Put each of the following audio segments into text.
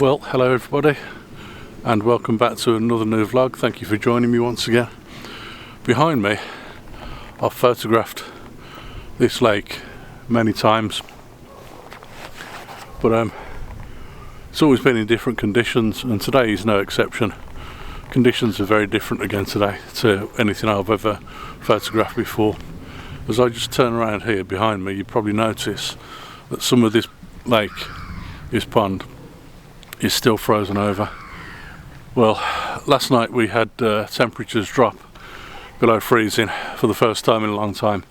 Well, hello everybody and welcome back to another new vlog. Thank you for joining me once again. Behind me I've photographed this lake many times, but it's always been in different conditions and today is no exception. Conditions are very different again today to anything I've ever photographed before. As I just turn around here behind me, you probably notice that some of this lake, this pond, is still frozen over. Well, last night we had temperatures drop below freezing for the first time in a long time,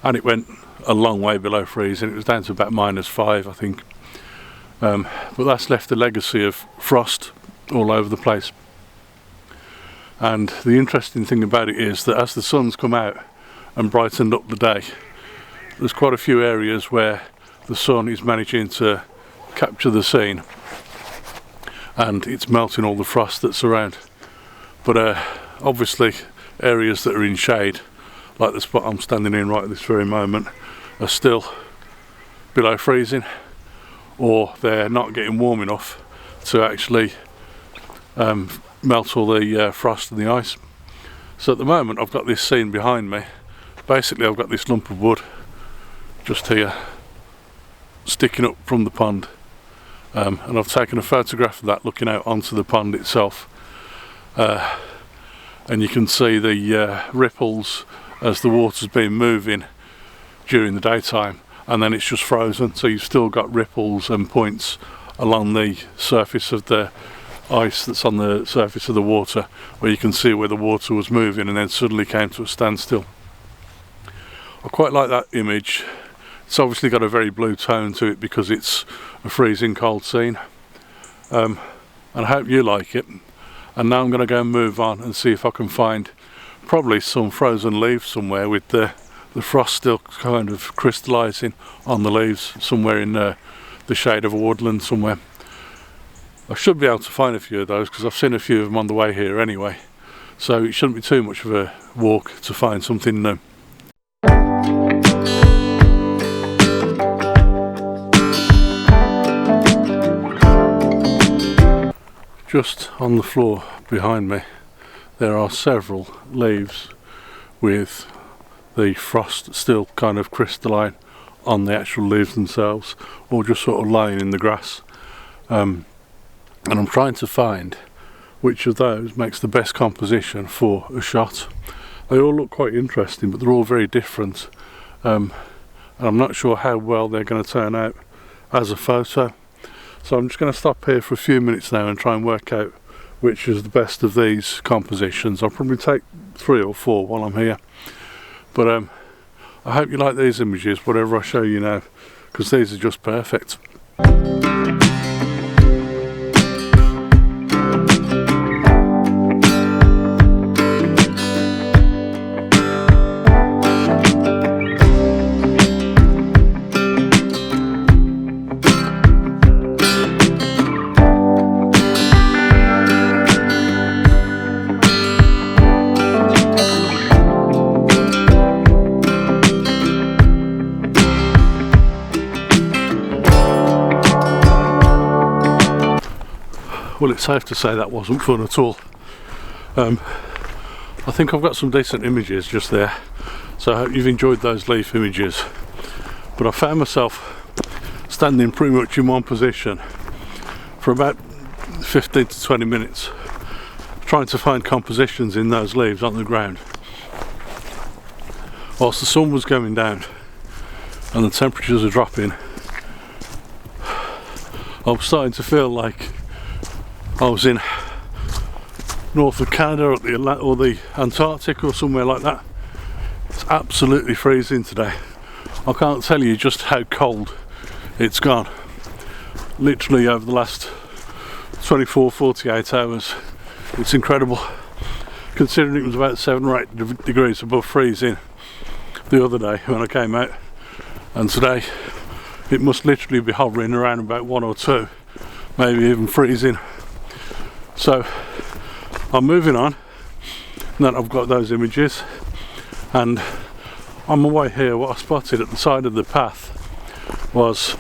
and it went a long way below freezing. It was down to about -5, I think, but that's left a legacy of frost all over the place. And the interesting thing about it is that as the sun's come out and brightened up the day, there's quite a few areas where the sun is managing to capture the scene and it's melting all the frost that's around. But obviously areas that are in shade, like the spot I'm standing in right at this very moment, are still below freezing, or they're not getting warm enough to actually melt all the frost and the ice. So at the moment I've got this scene behind me. Basically I've got this lump of wood just here sticking up from the pond, and I've taken a photograph of that looking out onto the pond itself, and you can see the ripples as the water's been moving during the daytime, and then it's just frozen, so you've still got ripples and points along the surface of the ice that's on the surface of the water, where you can see where the water was moving and then suddenly came to a standstill. I quite like that image. It's obviously got a very blue tone to it because it's a freezing cold scene, and I hope you like it. And now I'm going to go and move on and see if I can find probably some frozen leaves somewhere with the frost still kind of crystallising on the leaves somewhere in the shade of a woodland somewhere. I should be able to find a few of those because I've seen a few of them on the way here anyway, so it shouldn't be too much of a walk to find something new. Just on the floor behind me there are several leaves with the frost still kind of crystalline on the actual leaves themselves, or just sort of lying in the grass, and I'm trying to find which of those makes the best composition for a shot. They all look quite interesting, but they're all very different, and I'm not sure how well they're going to turn out as a photo. So I'm just going to stop here for a few minutes now and try and work out which is the best of these compositions. I'll probably take 3 or 4 while I'm here. But I hope you like these images, whatever I show you now, because these are just perfect. Well, it's safe to say that wasn't fun at all. I think I've got some decent images just there, so I hope you've enjoyed those leaf images. But I found myself standing pretty much in one position for about 15 to 20 minutes trying to find compositions in those leaves on the ground, whilst the sun was going down and the temperatures are dropping. I was starting to feel like I was in north of Canada or the Antarctic or somewhere like that. It's absolutely freezing today. I can't tell you just how cold it's gone. Literally over the last 24-48 hours. It's incredible, considering it was about 7 or 8 degrees above freezing the other day when I came out, and today it must literally be hovering around about 1 or 2, maybe even freezing. So I'm moving on now that I've got those images, and on my way here what I spotted at the side of the path was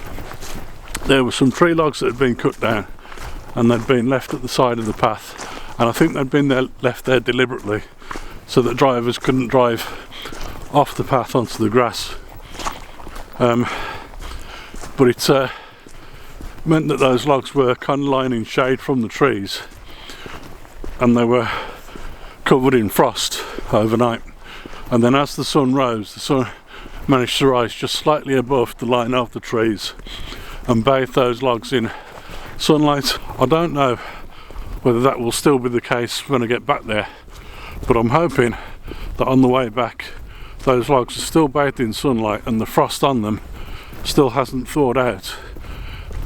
there were some tree logs that had been cut down, and they'd been left at the side of the path, and I think they'd been left there deliberately so that drivers couldn't drive off the path onto the grass. But it meant that those logs were kind of lying in shade from the trees, and they were covered in frost overnight. And then as the sun rose, the sun managed to rise just slightly above the line of the trees and bathe those logs in sunlight. I don't know whether that will still be the case when I get back there, but I'm hoping that on the way back those logs are still bathed in sunlight and the frost on them still hasn't thawed out,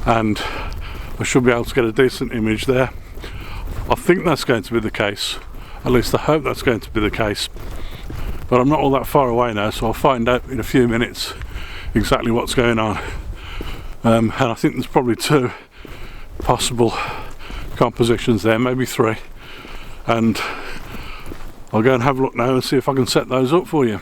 and I should be able to get a decent image there. I think that's going to be the case, at least I hope that's going to be the case, but I'm not all that far away now, so I'll find out in a few minutes exactly what's going on. And I think there's probably 2 possible compositions there, maybe 3, and I'll go and have a look now and see if I can set those up for you.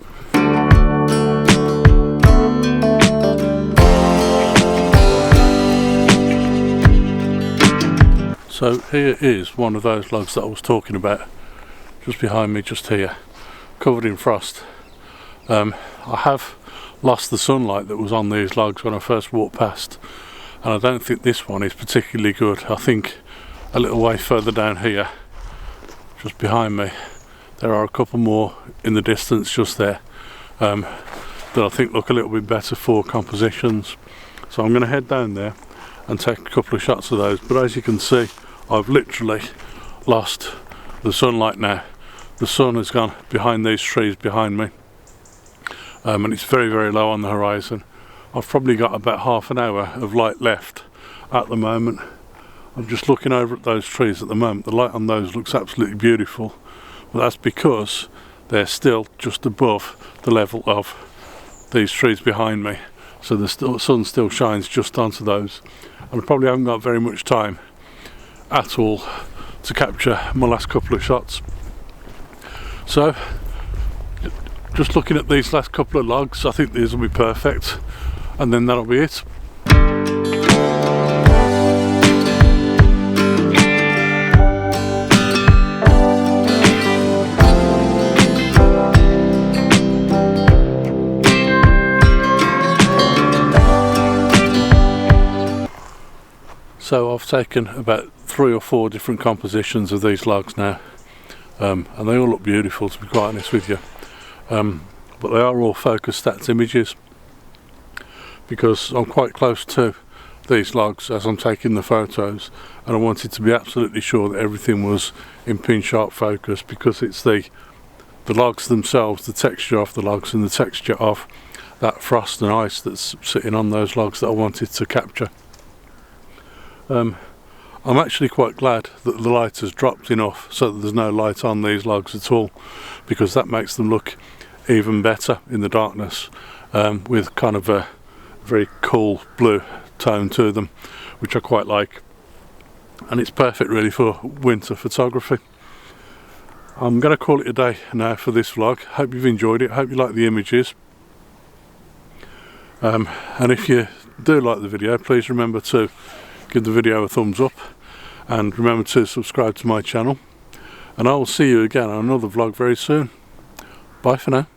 So here is one of those logs that I was talking about, just behind me, just here, covered in frost. I have lost the sunlight that was on these logs when I first walked past, and I don't think this one is particularly good. I think a little way further down here, just behind me, there are a couple more in the distance just there that I think look a little bit better for compositions. So I'm going to head down there and take a couple of shots of those, but as you can see, I've literally lost the sunlight now. The sun has gone behind these trees behind me, and it's very, very low on the horizon. I've probably got about half an hour of light left at the moment. I'm just looking over at those trees at the moment. The light on those looks absolutely beautiful, but that's because they're still just above the level of these trees behind me, so the sun still shines just onto those, and I probably haven't got very much time at all to capture my last couple of shots. So just looking at these last couple of logs, I think these will be perfect, and then that'll be it. So I've taken about 3 or 4 different compositions of these logs now, and they all look beautiful, to be quite honest with you, but they are all focus stats images, because I'm quite close to these logs as I'm taking the photos, and I wanted to be absolutely sure that everything was in pin sharp focus, because it's the logs themselves, the texture of the logs and the texture of that frost and ice that's sitting on those logs that I wanted to capture. I'm actually quite glad that the light has dropped enough so that there's no light on these logs at all, because that makes them look even better in the darkness, with kind of a very cool blue tone to them, which I quite like, and it's perfect really for winter photography. I'm going to call it a day now for this vlog. Hope you've enjoyed it, hope you like the images, and if you do like the video, please remember to give the video a thumbs up, and remember to subscribe to my channel, and I will see you again on another vlog very soon. Bye for now.